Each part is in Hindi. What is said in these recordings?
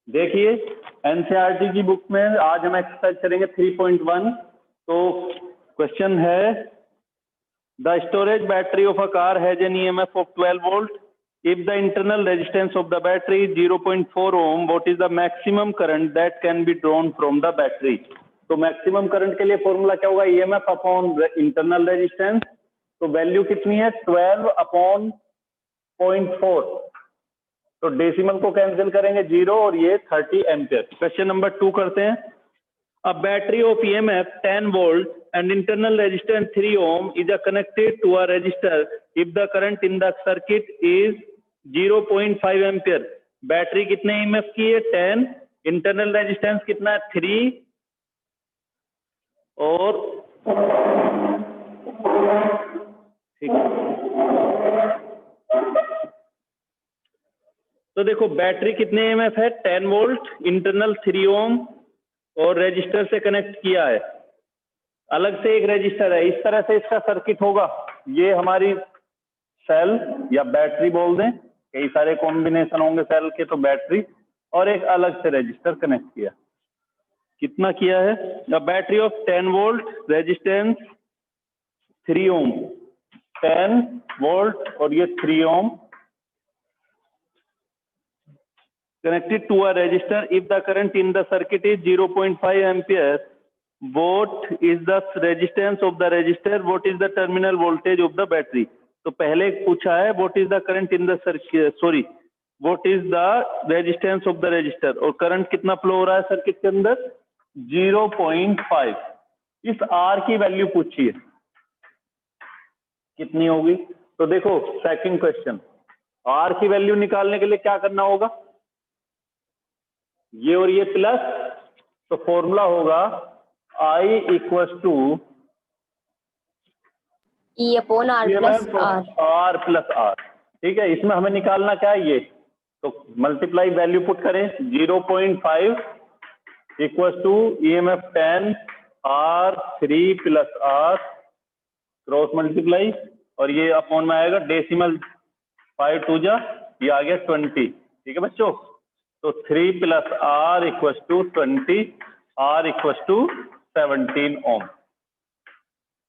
देखिए एनसीईआरटी की बुक में आज हम एक्सरसाइज करेंगे 3.1। तो क्वेश्चन है the storage battery of a car has an EMF of 12 volt if the internal resistance of the battery is 0.4 ohm what is the maximum current that can be drawn from the battery. तो मैक्सिमम करंट के लिए फॉर्मूला क्या होगा, ईएमएफ अपॉन इंटरनल रेजिस्टेंस। तो वैल्यू कितनी है 12 अपॉन 0.4। तो डेसिमल को कैंसिल करेंगे 0 और ये 30 एम्पियर। क्वेश्चन नंबर 2 करते हैं। अ battery of EMF 10 volt and internal resistance 3 ohm is connected to a resistor if the current in the circuit is 0.5 ampere। Battery कितने ईएमएफ की है 10, इंटरनल रेजिस्टेंस कितना है 3 और ठीक है। तो देखो बैटरी कितने ईएमएफ है 10 वोल्ट, इंटरनल 3 ओम और रेजिस्टर से कनेक्ट किया है। अलग से एक रेजिस्टर है। इस तरह से इसका सर्किट होगा। ये हमारी सेल या बैटरी बोल दें, कई सारे कॉम्बिनेशन होंगे सेल के, तो बैटरी और एक अलग से रेजिस्टर कनेक्ट किया। कितना किया है, the battery of 10 volt resistance 3 ohm, 10 volt और ये 3 ओम connected to a resistor if the current in the circuit is 0.5 ampere what is the resistance of the resistor, what is the terminal voltage of the battery। तो पहले पूछा है what is the current in the circuit, sorry what is the resistance of the resistor, और करंट कितना फ्लो हो रहा है सर्किट के अंदर 0.5। इस R की वैल्यू पूछिए कितनी होगी। तो देखो सेकंड क्वेश्चन, R की वैल्यू निकालने के लिए क्या करना होगा, ये और ये प्लस, तो फॉर्मूला होगा I equal to E upon R plus R। R plus R। ठीक है, इसमें हमें निकालना क्या है ये, तो मल्टीप्लाई वैल्यू पुट करें 0.5 equal to EMF 10 R3 plus R cross multiply और ये अपॉन में आएगा डेसिमल 5 2 जा, ये आ गया 20। ठीक है बच्चों, तो 3 plus R equal to 20, R equal to 17 ohm.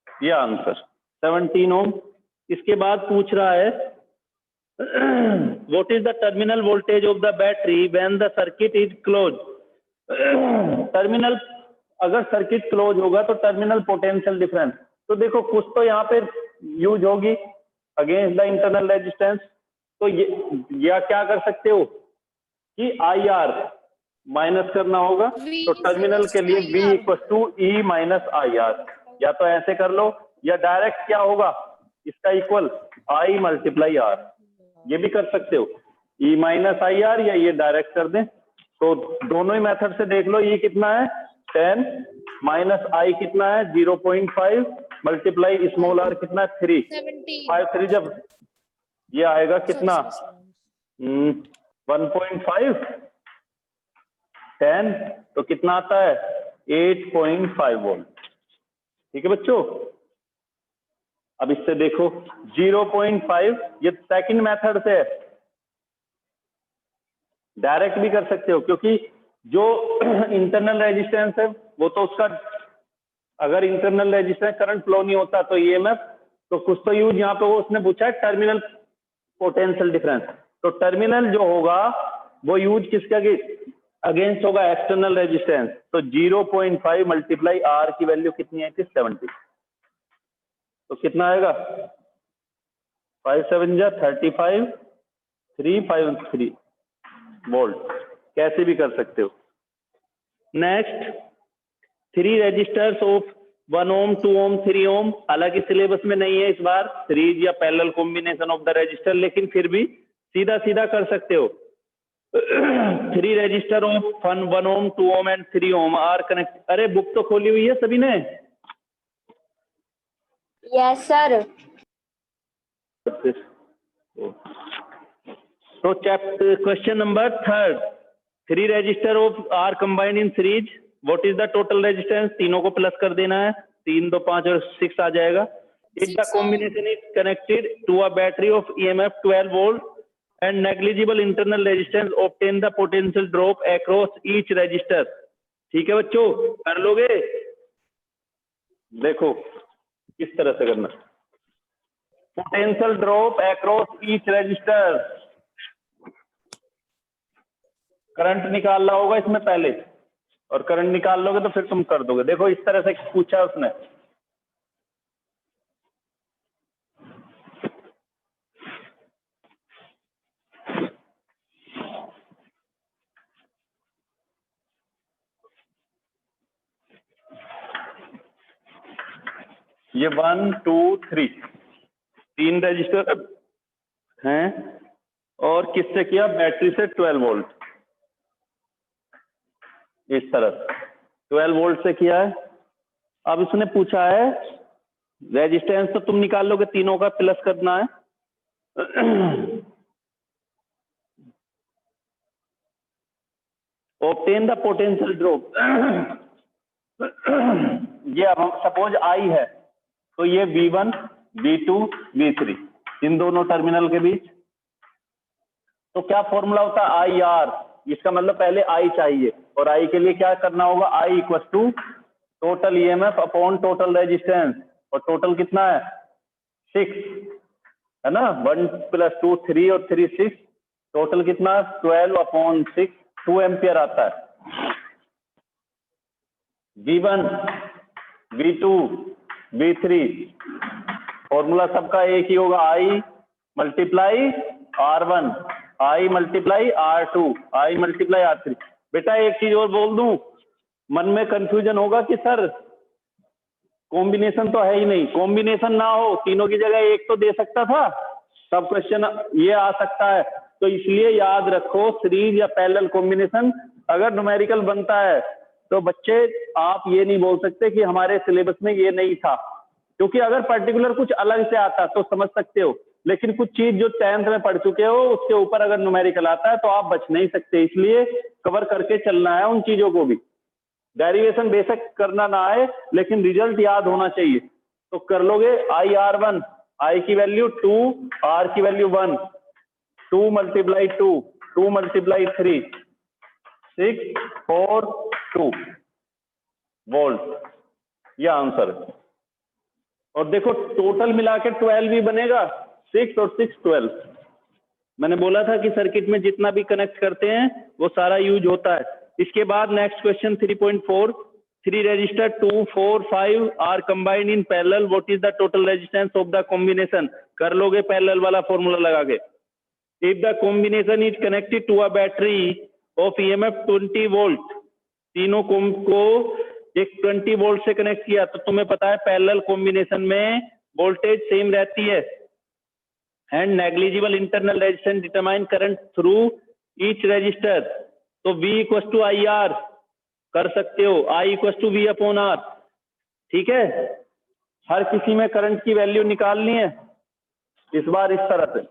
ये आंसर 17 ओम। इसके बाद पूछ रहा है what is the terminal voltage of the battery when the circuit is close. Terminal, अगर सर्किट क्लोज होगा तो टर्मिनल पोटेंशियल डिफरेंस, तो देखो कुछ तो यहाँ पे यूज होगी अगेंस्ट द इंटरनल रेजिस्टेंस। तो ये या क्या कर सकते हो कि IR माइनस करना होगा, तो टर्मिनल के लिए V equal to E minus IR, या तो ऐसे कर लो या डायरेक्ट क्या होगा इसका इक्वल I मल्टीप्लाई R, ये भी कर सकते हो E माइनस IR, या ये डायरेक्ट कर दें। तो दोनों ही मेथड से देख लो, ये कितना है 10 माइनस I कितना है 0.5 मल्टीप्लाई स्मॉल r कितना है 3, 5 3 जब ये आएगा कितना 1.5 10, तो कितना आता है 8.5 वोल्ट। ठीक है बच्चों, अब इससे देखो 0.5, ये सेकंड मेथड से है, डायरेक्ट भी कर सकते हो क्योंकि जो इंटरनल रेजिस्टेंस है वो तो उसका, अगर इंटरनल रेजिस्टेंस करंट फ्लो नहीं होता तो ईएमएफ, तो कुछ तो यूज यहाँ पे वो उसने पूछा है टर्मिनल पोटेंशियल डिफरेंस। तो टर्मिनल जो होगा वो यूज किसका अगेंस्ट होगा, एक्सटर्नल रेजिस्टेंस। तो 0.5 मल्टीप्लाई R की वैल्यू कितनी है 70, तो कितना आएगा 5 7 जा 35 3 5 3 वोल्ट। कैसे भी कर सकते हो। Next 3 registers of 1 ohm 2 ohm 3 ohm, हालांकि सिलेबस में नहीं है इस बार सीरीज या parallel combination of the register, लेकिन फिर भी सीधा सीधा कर सकते हो। 3 register of 1 ohm 2 ohm and 3 ohm are connect. अरे बुक तो खोली हुई है सभी ने। Yes sir. तो chapter question number 3, 3 register of R combined in series what is the total resistance. तीनों को प्लस कर देना है, 3 2 5 और 6 आ जाएगा। If the combination is connected to a battery of EMF 12 volt and negligible internal resistance obtain the potential drop across each resistor। ठीक है बच्चों, कर लोगे? देखो किस तरह से करना। Potential drop across each resistor, current निकालना होगा इसमें पहले, और करंट निकाल लोगे तो फिर तुम कर दोगे। देखो इस तरह से पूछा उसने। ये 1 2 3 तीन रजिस्टर हैं, और किससे किया? बैटरी से 12 वोल्ट, इस तरह 12 वोल्ट से किया है। अब इसने पूछा है रेजिस्टेंस, तो तुम निकाल लोगे, तीनों का प्लस करना है। ऑब्टेन द पोटेंशियल ड्रॉप, ये अब हम सपोज आई है, तो ये V1 V2 V3 इन दोनों टर्मिनल के बीच, तो क्या फॉर्मूला होता है? IR, इसका मतलब पहले I चाहिए, और I के लिए क्या करना होगा? I equal to total EMF upon total resistance, और टोटल कितना है? 6 है ना, 1 + 2 3 और 3 6, टोटल कितना? 12/6, 2 एम्पियर आता है। V1 V2 V3 फॉर्मूला सबका एक ही होगा, I multiply R1, I multiply R2, I multiply R3। बेटा एक चीज और बोल दूं, मन में कंफ्यूजन होगा कि सर कॉम्बिनेशन तो है ही नहीं। कॉम्बिनेशन ना हो, तीनों की जगह एक तो दे सकता था, सब क्वेश्चन ये आ सकता है। तो इसलिए याद रखो, सीरीज या पैरेलल कॉम्बिनेशन अगर न्यूमेरिकल बनता है तो बच्चे आप ये नहीं बोल सकते कि हमारे सिलेबस में ये नहीं था, क्योंकि अगर पर्टिकुलर कुछ अलग से आता तो समझ सकते हो, लेकिन कुछ चीज जो 10th में पढ़ चुके हो उसके ऊपर अगर न्यूमेरिकल आता है तो आप बच नहीं सकते। इसलिए कवर करके चलना है उन चीजों को भी। डेरिवेशन बेशक करना ना आए, लेकिन रिजल्ट याद होना चाहिए। तो कर लोगे IR1, I की वैल्यू 2, R की वैल्यू 1, 2 × 2, 2 × 3, 6 4 2 वोल्ट, यह आंसर है। और देखो टोटल मिला के 12 भी बनेगा, 6 और 6 12। मैंने बोला था कि सर्किट में जितना भी कनेक्ट करते हैं वो सारा यूज होता है। इसके बाद next question 3.4, 3 resistor 2 4 5 are combined in parallel, what is the total resistance of the combination? कर लोगे पैरेलल वाला फॉर्मूला लगा के। If the combination is connected to a battery of EMF 20 volt, तीनों को एक 20 वोल्ट से कनेक्ट किया, तो तुम्हें पता है पैरेलल कॉम्बिनेशन में वोल्टेज सेम रहती है। And negligible internal resistance determine current through each resistor, तो V = IR कर सकते हो, I = V/R। ठीक है, हर किसी में करंट की वैल्यू निकालनी है। इस बार इस तरह से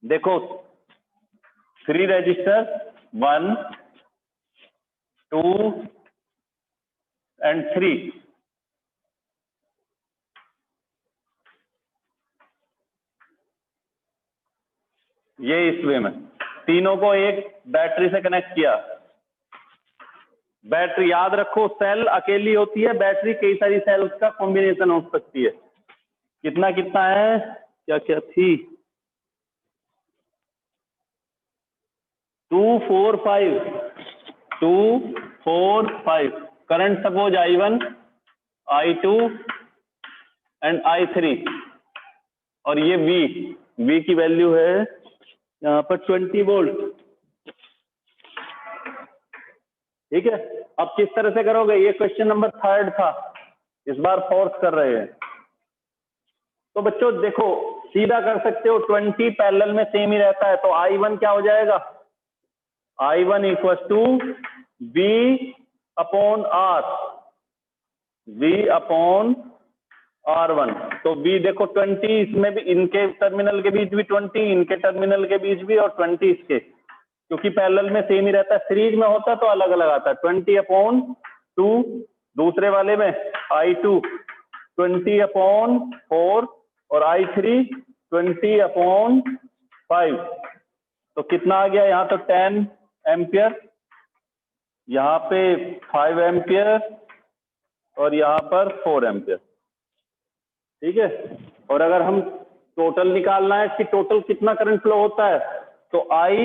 देखो, 3 रजिस्टर 1 2 and 3, ये इस वे में तीनों को एक बैटरी से कनेक्ट किया। बैटरी याद रखो, सेल अकेली होती है, बैटरी कई सारी सेल्स का कॉम्बिनेशन हो सकती है। कितना कितना है, क्या क्या थी? 2 4 5, 2 4 5। Current suppose I1 I2 and I3, और ये V की वैल्यू है यहाँ पर 20 वोल्ट। ठीक है, अब किस तरह से करोगे? ये क्वेश्चन नंबर 3 था, इस बार 4th कर रहे हैं। तो बच्चों देखो सीधा कर सकते हो, 20 पैरेलल में सेम ही रहता है, तो I1 क्या हो जाएगा? I1 = V/R, V/R1। तो V देखो 20, इसमें भी इनके टर्मिनल के बीच भी 20, इनके टर्मिनल के बीच भी, और 20 इसके, क्योंकि पैरेलल में सेम ही रहता है। सीरीज में होता तो अलग अलग आता है। 20/2, दूसरे वाले में I2 20/4 और I3 20/5। तो कितना आ गया यहाँ तो 10 एम्पियर, यहाँ पे 5 एम्पियर और यहाँ पर 4 एम्पियर। ठीक है, और अगर हम टोटल निकालना है कि टोटल कितना करंट फ्लो होता है, तो I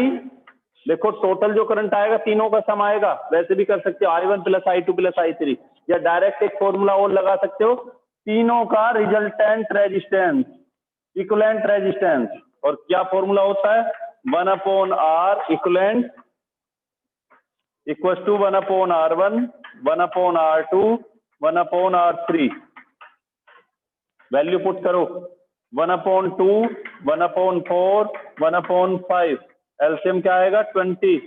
देखो टोटल जो करंट आएगा तीनों का सम आएगा। वैसे भी कर सकते हो I1 + I2 + I3, या डायरेक्ट एक फॉर्मूला और लगा सकते हो, तीनों का रिजल्टेंट रेजिस्टेंस, इक्विवेलेंट रेजिस्टेंस। और क्या फॉर्मूला होता है, 1/R equivalent equals to 1/R1 1/R2 1/R3। Value put करो, 1/2 1/4 1/5। एलसीएम क्या आएगा 20।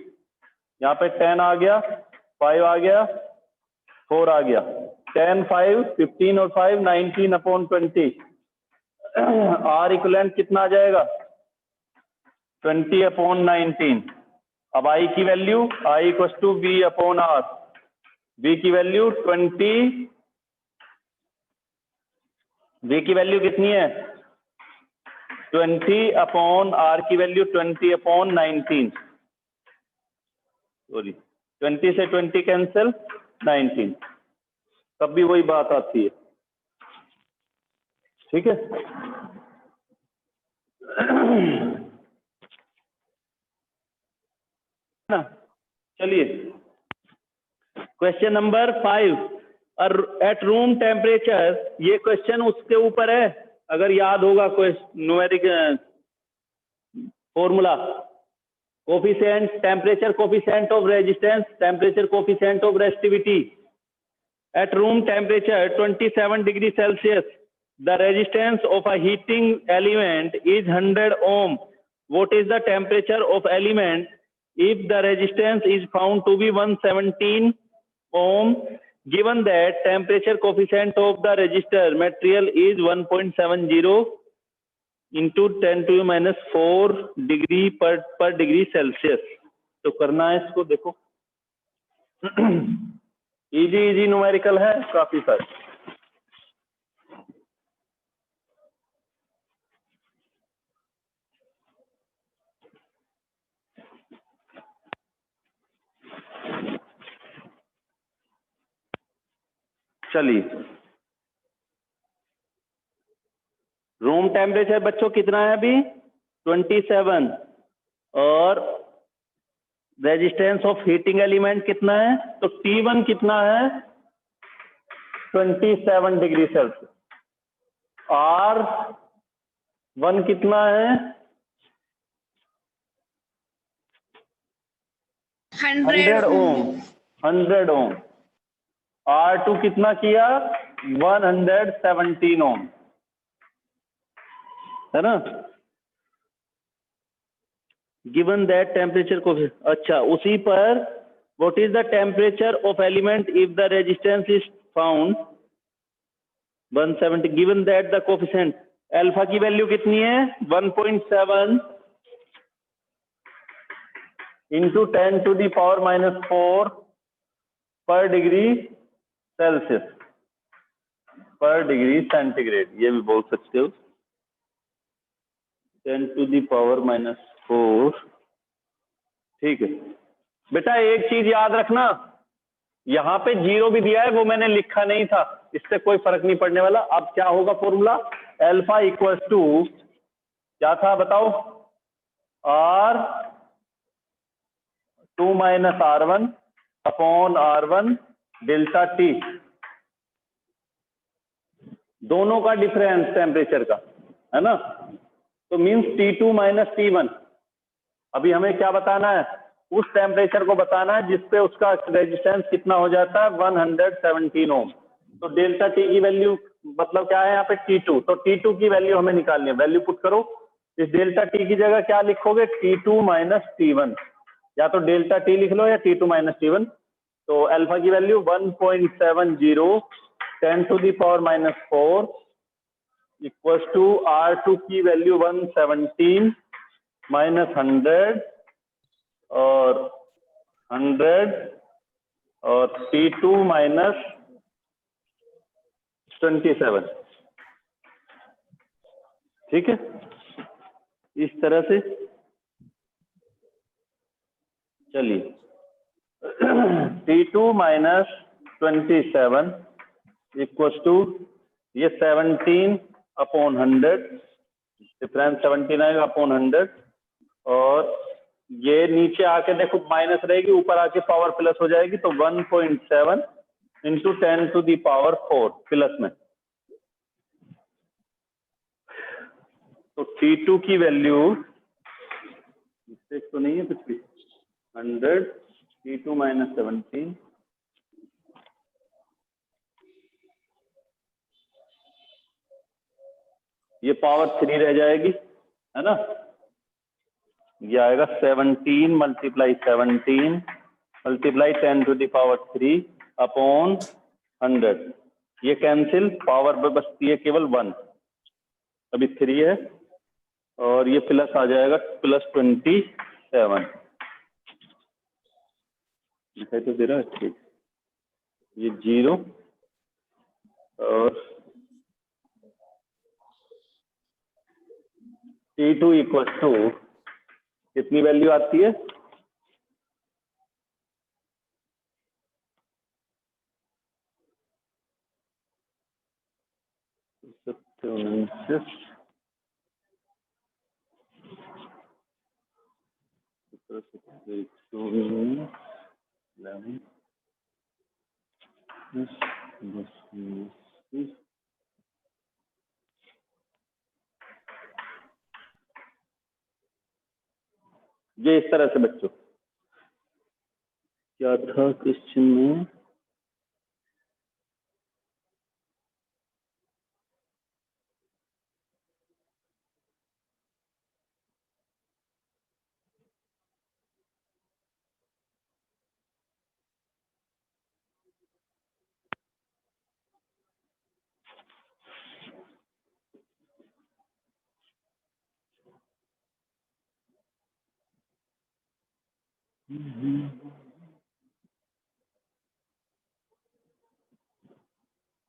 यहाँ पे 10 आ गया, 5 आ गया, 4 आ गया, 10 5 15 और 5 19/20। आर इक्विवेलेंट कितना आ जाएगा 20/19। अब आई की वैल्यू I = V/R, V की वैल्यू 20, V की वैल्यू कितनी है 20/R की वैल्यू 20/19। सॉरी 20 से 20 कैंसिल, 19, तब भी वही बात आती है। ठीक है, ना चलिए question number 5। At room temperature, ये क्वेश्चन उसके ऊपर है, अगर याद होगा numeric formula, coefficient, temperature coefficient of resistance, temperature coefficient of resistivity. At room temperature 27 degree Celsius the resistance of a heating element is 100 ohm. What is the temperature of element if the resistance is found to be 117 ohm, given that temperature coefficient of the resistor material is 1.70 into 10⁻⁴ degree per degree Celsius. तो करना है इसको, देखो इजी न्यूमेरिकल है काफी सारे। चलिए, रूम टेम्परेचर बच्चों कितना है अभी 27, और रेजिस्टेंस ऑफ हीटिंग एलिमेंट कितना है, तो T1 कितना है 27 डिग्री सेल्सियस, R1 कितना है 100 ओम, 100 ओम। R2 कितना किया 117 ओम, है ना। गिवन दैट टेम्परेचर को, अच्छा उसी पर what is the temperature of element if the resistance is found 170, given that the coefficient, alpha की वैल्यू कितनी है 1.7 इंटू 10⁻⁴ पर डिग्री सेल्सियस, पर डिग्री सेंटीग्रेड, ये भी बोल सकते हो 10⁻⁴। ठीक है बेटा, एक चीज याद रखना, यहाँ पे 0 भी दिया है, वो मैंने लिखा नहीं था, इससे कोई फर्क नहीं पड़ने वाला। अब क्या होगा फॉर्मूला, अल्फा इक्वल्स टू क्या था बताओ, R2 - R1/R1 डेल्टा T, दोनों का डिफरेंस टेम्परेचर का, है ना। तो मीन्स T2 - T1। अभी हमें क्या बताना है, उस टेम्परेचर को बताना है जिसपे उसका रेजिस्टेंस कितना हो जाता है 117 ओम। तो डेल्टा T की वैल्यू मतलब क्या है यहाँ पे T2, तो T2 की वैल्यू हमें निकालनी है। वैल्यू पुट करो, इस डेल्टा T की जगह क्या लिखोगे T2 - T1, या तो डेल्टा T लिख लो या T2 - T1। तो अल्फा की वैल्यू 1.70 10⁻⁴ इक्वल्स टू R2 की वैल्यू 117 -100 और 100 और T2 - 27। ठीक है, इस तरह से। चलिए T2 माइनस 27 इक्वल्स टू ये 17 अपॉन 100, डिफरेंस 17 आएगा अपॉन 100, और ये नीचे आके देखो माइनस रहेगी, ऊपर आके पावर प्लस हो जाएगी, तो 1.7 into 10 to the power 4 plus में। तो T2 की वैल्यू, मिस्टेक तो नहीं है कुछ भी, 100 T2 माइनस 17, ये पावर 3 रह जाएगी, है ना। ये आएगा 17 multiply 17 multiply 10 to the power 3 upon 100। ये कैंसिल, पावर में बचती है केवल 1, अभी 3 है, और ये प्लस आ जाएगा प्लस 27। दिखाई तो दे रहा है, ठीक। ये 0 और T2 इक्वल टू कितनी वैल्यू आती है, ये इस तरह से बच्चों क्या था क्वेश्चन में,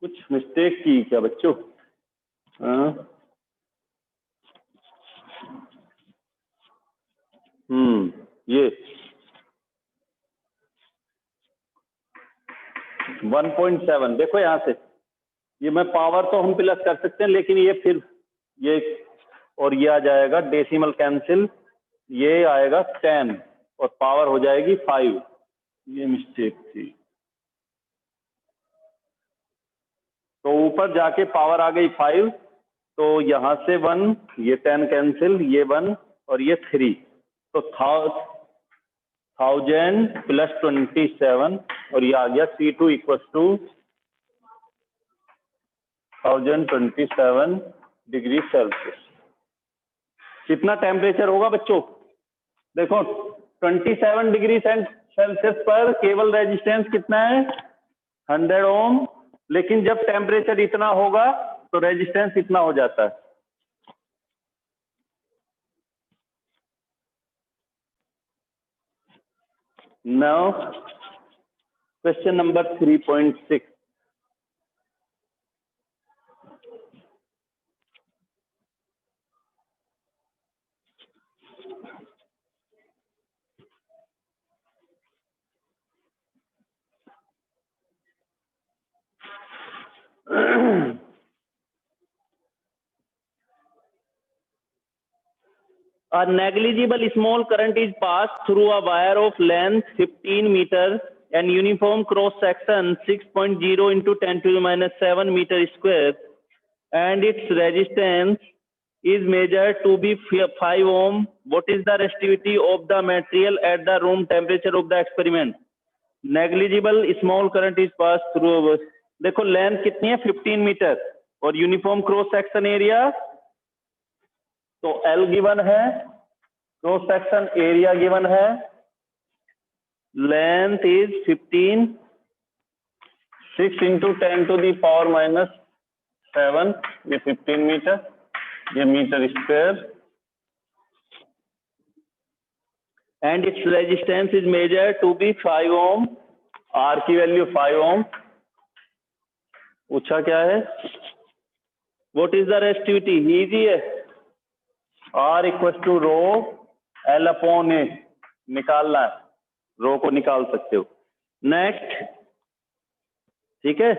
कुछ मिस्टेक की क्या बच्चों? हाँ, ये 1.7 देखो यहाँ से, ये मैं पावर तो हम प्लस कर सकते हैं, लेकिन ये फिर ये और ये आ जाएगा डेसिमल कैंसिल, ये आएगा 10 और पावर हो जाएगी 5। ये मिस्टेक थी, तो ऊपर जाके पावर आ गई 5, तो यहाँ से 1, ये 10 कैंसिल, ये 1 और ये 3, तो 1000 प्लस 27, और ये आ गया T2 equal to 1027 degree Celsius. कितना टेम्परेचर होगा बच्चों? देखो 27 डिग्री सेल्सियस पर केबल रेजिस्टेंस कितना है, 100 ओम, लेकिन जब टेम्परेचर इतना होगा तो रेजिस्टेंस इतना हो जाता है। Now question number 3.6, A negligible small current is passed through a wire of length 15 meter and uniform cross section 6.0 into 10 to the minus 7 meter square, and its resistance is measured to be 5 ohm. What is the resistivity of the material at the room temperature of the experiment? Negligible small current is passed through, देखो लेंथ कितनी है 15 मीटर और यूनिफॉर्म क्रॉस सेक्शन एरिया, तो L गिवन है, क्रॉस सेक्शन एरिया गिवन है, length is 15, 6 into 10 to the power minus 7, ये 15 मीटर, ये metre square, and its resistance is measured to be 5 ohm, R की वैल्यू 5 ओम। पूछा क्या है, what is the resistivity, easy है, R equal to rho L upon ए निकालना है, रो को निकाल सकते हो। नेक्स्ट, ठीक है,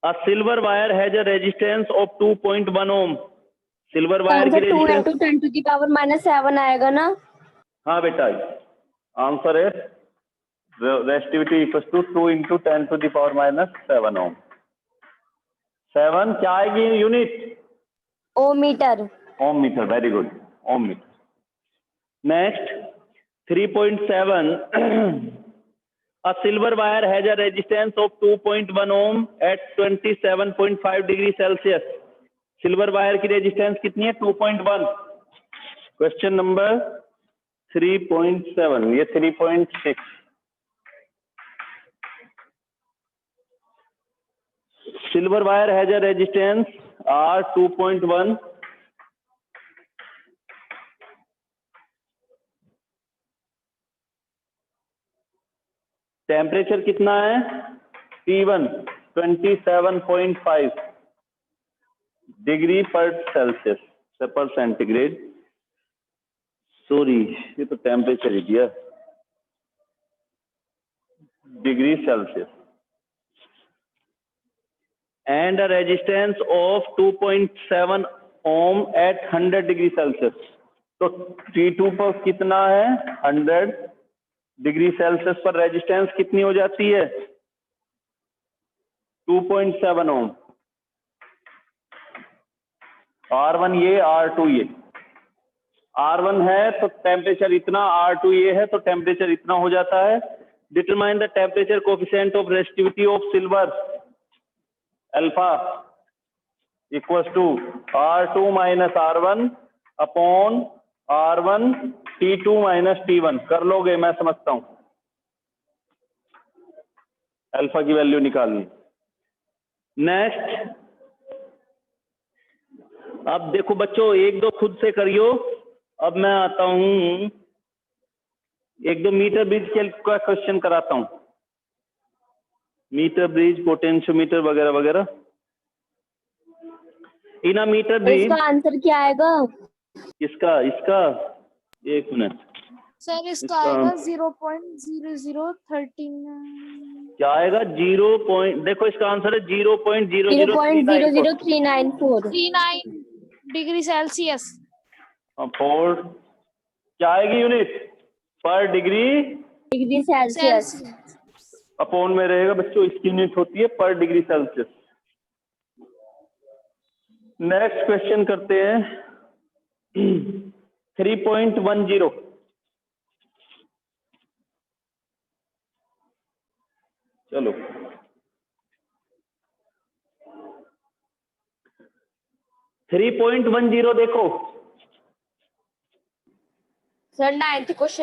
a silver wire has a resistance of 2.1 ohm. Silver wire की answer 2 resistance, into 10 to the power minus 7 आएगा ना? हाँ बेटा, आंसर है resistivity equal to 2 into 10 to the power minus 7 ohm. 7 क्या आएगी unit? Ohm meter. Ohm meter, very good, ohm meter. Next 3.7, a silver wire has a resistance of 2.1 ohm at 27.5 degree Celsius। Silver wire की रेजिस्टेंस कितनी है? 2.1। क्वेश्चन नंबर 3.7, ये 3.6। Silver wire has a resistance R 2.1, temperature कितना है? T1 27.5 डिग्री पर सेल्सियस से पर सेंटीग्रेड। सॉरी, ये तो टेम्परेचर ही दिया, degree Celsius. And a resistance of 2.7 ohm at 100 degree Celsius. तो T2 पर कितना है? 100 डिग्री सेल्सियस पर रेजिस्टेंस कितनी हो जाती है? 2.7 ओम। R1 ये, R2 ये। R1 है तो टेम्परेचर इतना, R2 ये है तो टेम्परेचर इतना हो जाता है। Determine the temperature coefficient of resistivity of silver alpha equal to R2 minus R1 upon R1 T2 minus T1। कर लोगे? मैं समझता हूं अल्फा की वैल्यू निकालनी। नेक्स्ट, अब देखो बच्चों, एक दो खुद से करियो। अब मैं आता हूं, एक दो मीटर ब्रिज का क्वेश्चन कराता हूं। मीटर ब्रिज, पोटेंशियोमीटर वगैरह वगैरह। इन अ मीटर तो ब्रिज, इसका आंसर क्या आएगा? इसका इसका एक मिनट सर इसका इसका आएगा 0.0013। क्या आएगा? 0. देखो इसका आंसर है 0.00394। 0.00394 डिग्री सेल्सियस। 4 क्या आएगी यूनिट? पर डिग्री डिग्री सेल्सियस। अपॉन में रहेगा बच्चों, इसकी यूनिट होती है पर डिग्री सेल्सियस। नेक्स्ट क्वेश्चन करते हैं 3.10। चलो 3.10 देखो सर 9th क्वेश्चन